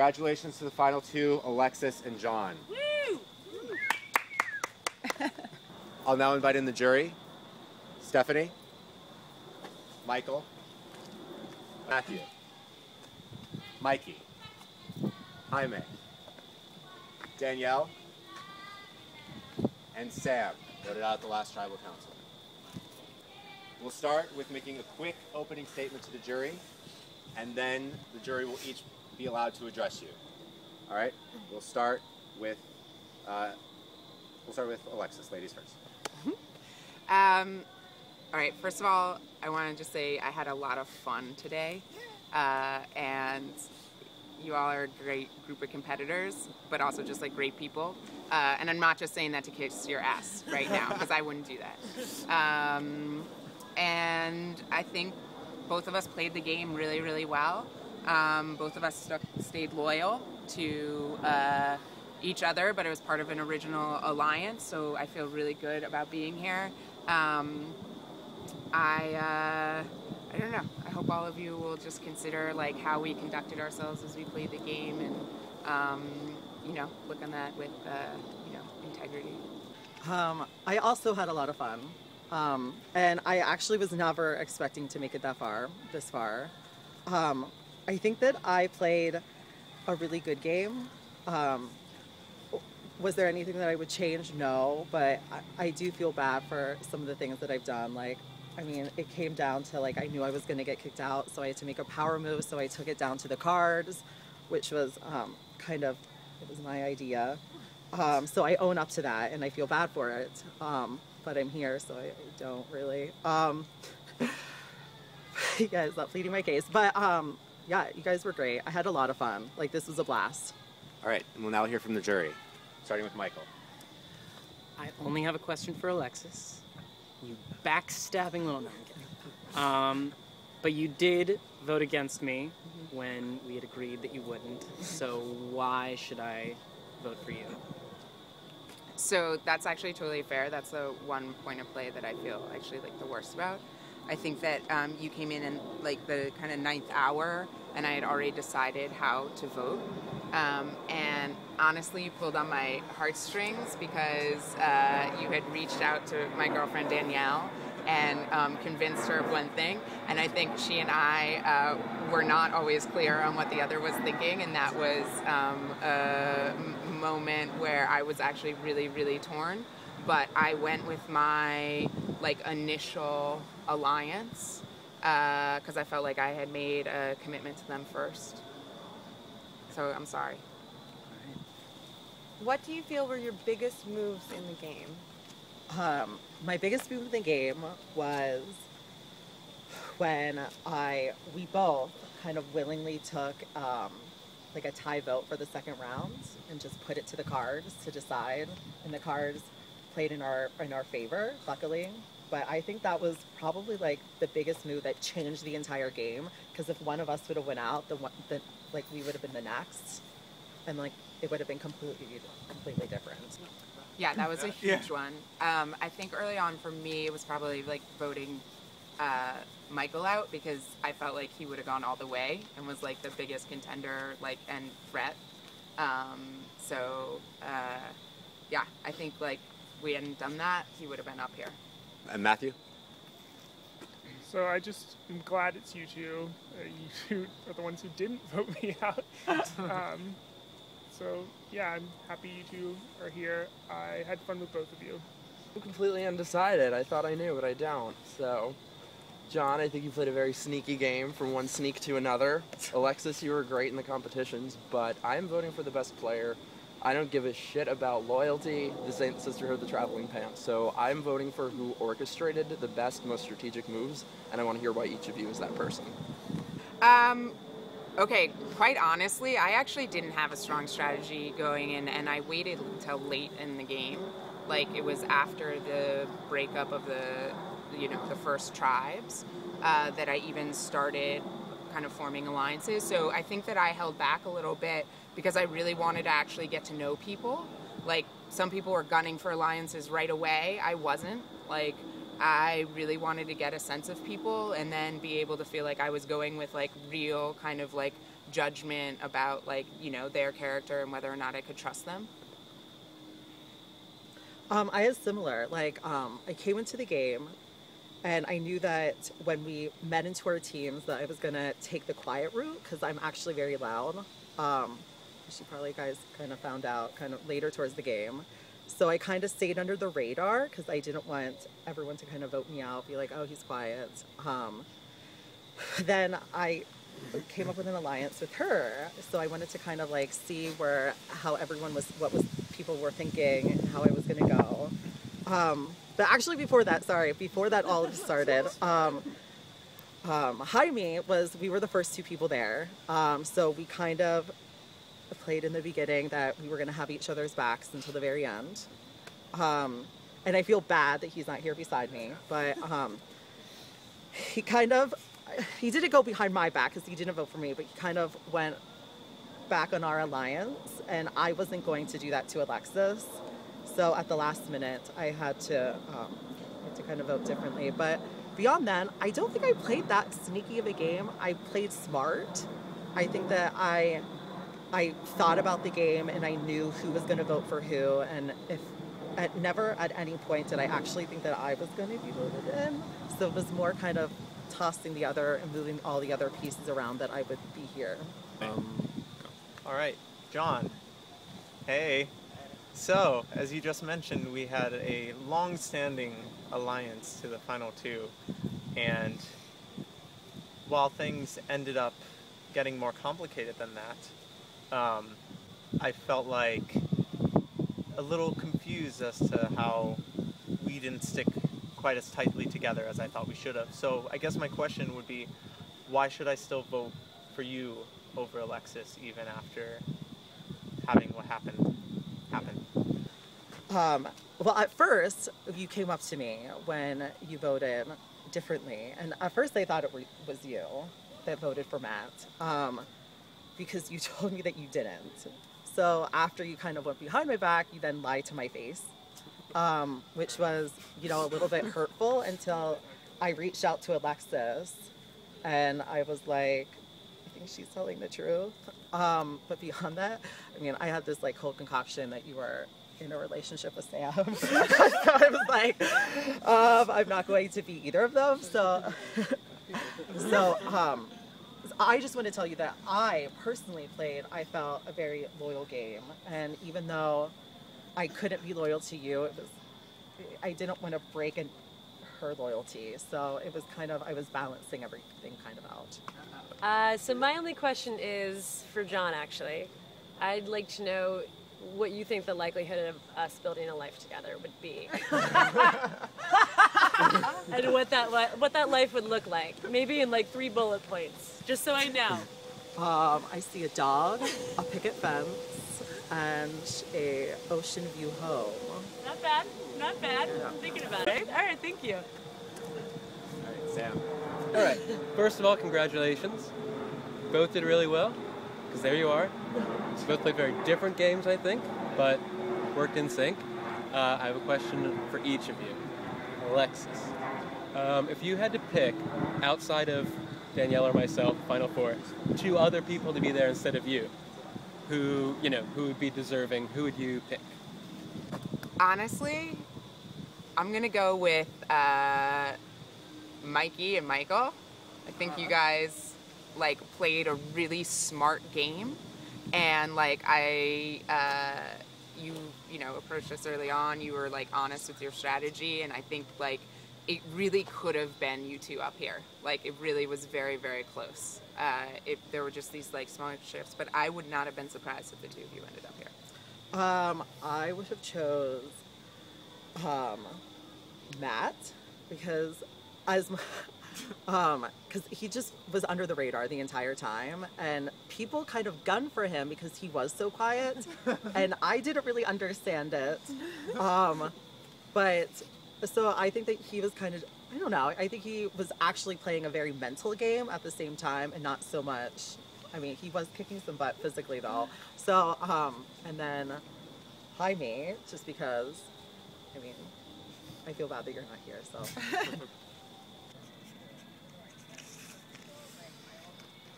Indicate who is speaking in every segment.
Speaker 1: Congratulations to the final two, Alexis and John.
Speaker 2: Woo!
Speaker 1: I'll now invite in the jury. Stephanie, Michael, Matthew, Mikey, Jaime, Danielle, and Sam, voted out at the last tribal council. We'll start with making a quick opening statement to the jury, and then the jury will each be allowed to address you. All right? We'll start with Alexis. Ladies first.
Speaker 2: All right, first of all, I want to just say I had a lot of fun today, and you all are a great group of competitors, but also just like great people. And I'm not just saying that to kiss your ass right now, because I wouldn't do that. And I think both of us played the game really, really well. Both of us stayed loyal to each other, but it was part of an original alliance, so I feel really good about being here. I don't know. I hope all of you will just consider like how we conducted ourselves as we played the game, and you know, look on that with you know, integrity.
Speaker 3: I also had a lot of fun, and I actually was never expecting to make it this far. I think that I played a really good game. Was there anything that I would change? No, but I do feel bad for some of the things that I've done. Like, I mean, it came down to like, I knew I was gonna get kicked out, so I had to make a power move, so I took it down to the cards, which was it was my idea. So I own up to that, and I feel bad for it. But I'm here, so I don't really. You guys, not pleading my case, but yeah, you guys were great. I had a lot of fun. Like, this was a blast.
Speaker 1: All right, and we'll now hear from the jury, starting with Michael.
Speaker 4: I only have a question for Alexis. You backstabbing little... No, I'm kidding. But you did vote against me when we had agreed that you wouldn't. So why should I vote for you?
Speaker 2: So that's actually totally fair. That's the one point of play that I feel actually like the worst about. I think that you came in like the kind of 9th hour, and I had already decided how to vote. And honestly, you pulled on my heartstrings because you had reached out to my girlfriend Danielle and convinced her of one thing. And I think she and I were not always clear on what the other was thinking, and that was a moment where I was actually really, really torn. But I went with my like initial alliance because I felt like I had made a commitment to them first. So I'm sorry.
Speaker 5: What do you feel were your biggest moves in the game?
Speaker 3: My biggest move in the game was when we both kind of willingly took like a tie vote for the second round and just put it to the cards to decide, and the cards played in our favor, luckily. But I think that was probably like the biggest move that changed the entire game, because if one of us would have went out, like we would have been the next, and like it would have been completely different.
Speaker 2: Yeah, that was a huge one. I think early on for me, it was probably like voting Michael out, because I felt like he would have gone all the way and was like the biggest contender, like, and threat. Yeah, I think like we hadn't done that, he would have been up here.
Speaker 1: And Matthew?
Speaker 6: So I just am glad it's you two. You two are the ones who didn't vote me out. So yeah, I'm happy you two are here. I had fun with both of you.
Speaker 7: I'm completely undecided. I thought I knew, but I don't. So, John, I think you played a very sneaky game from one sneak to another. Alexis, you were great in the competitions, but I'm voting for the best player. I don't give a shit about loyalty. This ain't Sisterhood of the Traveling Pants. So I'm voting for who orchestrated the best, most strategic moves, and I want to hear why each of you is that person.
Speaker 2: Okay, quite honestly, I actually didn't have a strong strategy going in, and I waited until late in the game. Like, it was after the breakup of the first tribes that I even started kind of forming alliances. So I think that I held back a little bit because I really wanted to actually get to know people. Like, some people were gunning for alliances right away. I wasn't. Like, I really wanted to get a sense of people and then be able to feel like I was going with like real kind of like judgment about like, you know, their character and whether or not I could trust them?
Speaker 3: I had similar. Like, I came into the game, and I knew that when we met into our teams that I was going to take the quiet route because I'm actually very loud. Which you probably guys kind of found out kind of later towards the game. So I kind of stayed under the radar because I didn't want everyone to kind of vote me out, be like, oh, he's quiet. Then I came up with an alliance with her. So I wanted to kind of like see how everyone was, people were thinking and how I was going to go. But actually before that all started, Jaime we were the first 2 people there. So we kind of played in the beginning that we were going to have each other's backs until the very end. And I feel bad that he's not here beside me, but he didn't go behind my back because he didn't vote for me, but he kind of went back on our alliance, and I wasn't going to do that to Alexis. So at the last minute, I had to kind of vote differently. But beyond that, I don't think I played that sneaky of a game. I played smart. I think that I thought about the game and I knew who was going to vote for who, and never at any point did I actually think that I was going to be voted in. So it was more kind of tossing the other and moving all the other pieces around that I would be here.
Speaker 8: All right, John. Hey. So, as you just mentioned, we had a long-standing alliance to the final 2, and while things ended up getting more complicated than that, I felt like a little confused as to how we didn't stick quite as tightly together as I thought we should have. So I guess my question would be, why should I still vote for you over Alexis even after having what happened happen?
Speaker 3: Well, at first, you came up to me when you voted differently, and at first I thought it was you that voted for Matt, because you told me that you didn't. So after you kind of went behind my back, you then lied to my face, which was, you know, a little bit hurtful until I reached out to Alexis, and I was like, I think she's telling the truth. But beyond that, I mean, I had this like whole concoction that you were in a relationship with Sam. So I was like, I'm not going to be either of them. So I just want to tell you that I personally played, I felt, a very loyal game. And even though I couldn't be loyal to you, I didn't want to break her loyalty. So it was kind of, I was balancing everything kind of out.
Speaker 9: So my only question is for John, actually. I'd like to know what you think the likelihood of us building a life together would be. And what that life would look like. Maybe in like 3 bullet points, just so I know.
Speaker 3: I see a dog, a picket fence, and a ocean view home.
Speaker 9: Not bad, not bad.
Speaker 3: Yeah.
Speaker 9: I'm thinking about it. All right, thank you.
Speaker 1: All right, Sam.
Speaker 10: All right, first of all, congratulations. Both did really well, because there you are. You both played very different games, I think, but worked in sync. I have a question for each of you. Alexis, if you had to pick, outside of Danielle or myself, Final Four, 2 other people to be there instead of you, who would be deserving, who would you pick?
Speaker 2: Honestly, I'm going to go with Mikey and Michael. I think you guys like played a really smart game, and like you know, approached us early on. You were like honest with your strategy, and I think like it really could have been you 2 up here. Like it really was very, very close. There were just these like small shifts, but I would not have been surprised if the 2 of you ended up here.
Speaker 3: I would have chose Matt, because because he just was under the radar the entire time, and people kind of gunned for him because he was so quiet, and I didn't really understand it. But so I think that he was kind of, I don't know, I think he was actually playing a very mental game at the same time, and not so much, I mean, he was kicking some butt physically though. So, and then Jaime, just because, I mean, I feel bad that you're not here, so.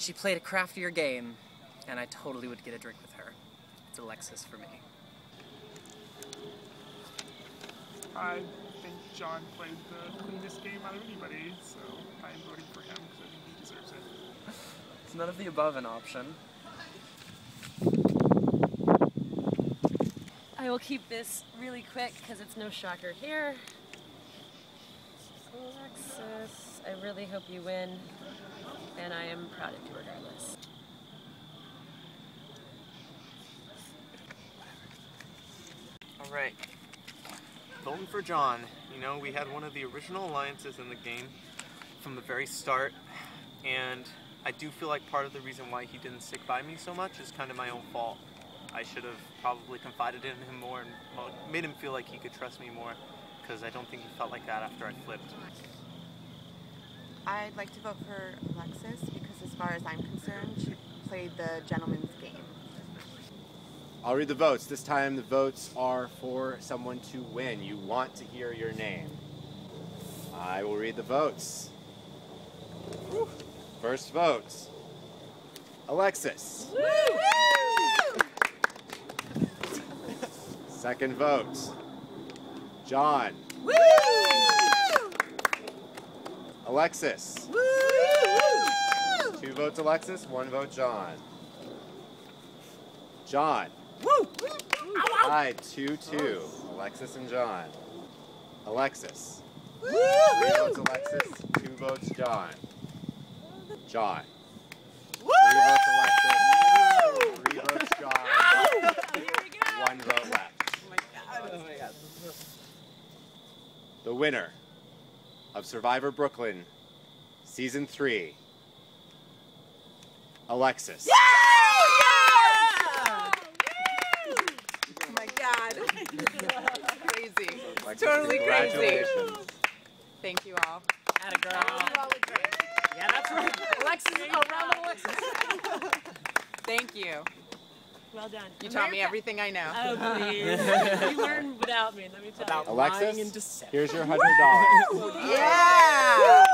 Speaker 4: She played a craftier game. and I totally would get a drink with her. It's Alexis for me.
Speaker 6: I think John played the cleanest game out of anybody, so I'm voting for him because I think he deserves it.
Speaker 7: Is none of the above an option?
Speaker 9: I will keep this really quick because it's no shocker here. Alexis, I really hope you win, and I am proud of you regardless.
Speaker 8: All right. Voting for John. You know, we had one of the original alliances in the game from the very start, and I do feel like part of the reason why he didn't stick by me so much is kind of my own fault. I should have probably confided in him more and made him feel like he could trust me more, because I don't think he felt like that after I flipped.
Speaker 11: I'd like to vote for Alexis because as far as I'm concerned, she played the gentleman's game.
Speaker 1: I'll read the votes. This time the votes are for someone to win. You want to hear your name. I will read the votes. First vote, Alexis. Second vote, John. Alexis. 2 votes Alexis, 1 vote John. John. Tied 2-2. Alexis and John. Alexis. 3 votes Alexis, 2 votes John. John. 3 votes Alexis, 3 votes John. 1 vote left.
Speaker 3: Oh my god.
Speaker 1: The winner of Survivor Brooklyn Season 3, Alexis.
Speaker 2: Oh my god. Crazy.
Speaker 1: Alexis,
Speaker 2: Totally crazy.
Speaker 1: congratulations.
Speaker 2: Thank you all.
Speaker 4: Atta girl. Yeah, that's right. Alexis, around Alexis.
Speaker 2: Thank you.
Speaker 9: Well done.
Speaker 2: You taught me everything I know.
Speaker 9: Oh, please. You learned without me, let me tell you.
Speaker 1: Alexis, here's your $100.
Speaker 2: Yeah!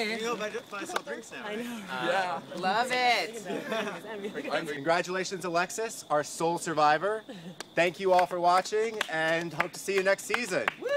Speaker 8: You know, I just buy some drinks now.
Speaker 9: I know.
Speaker 7: Yeah.
Speaker 2: Love it.
Speaker 1: Congratulations, Alexis, our sole survivor. Thank you all for watching, and hope to see you next season.
Speaker 2: Woo!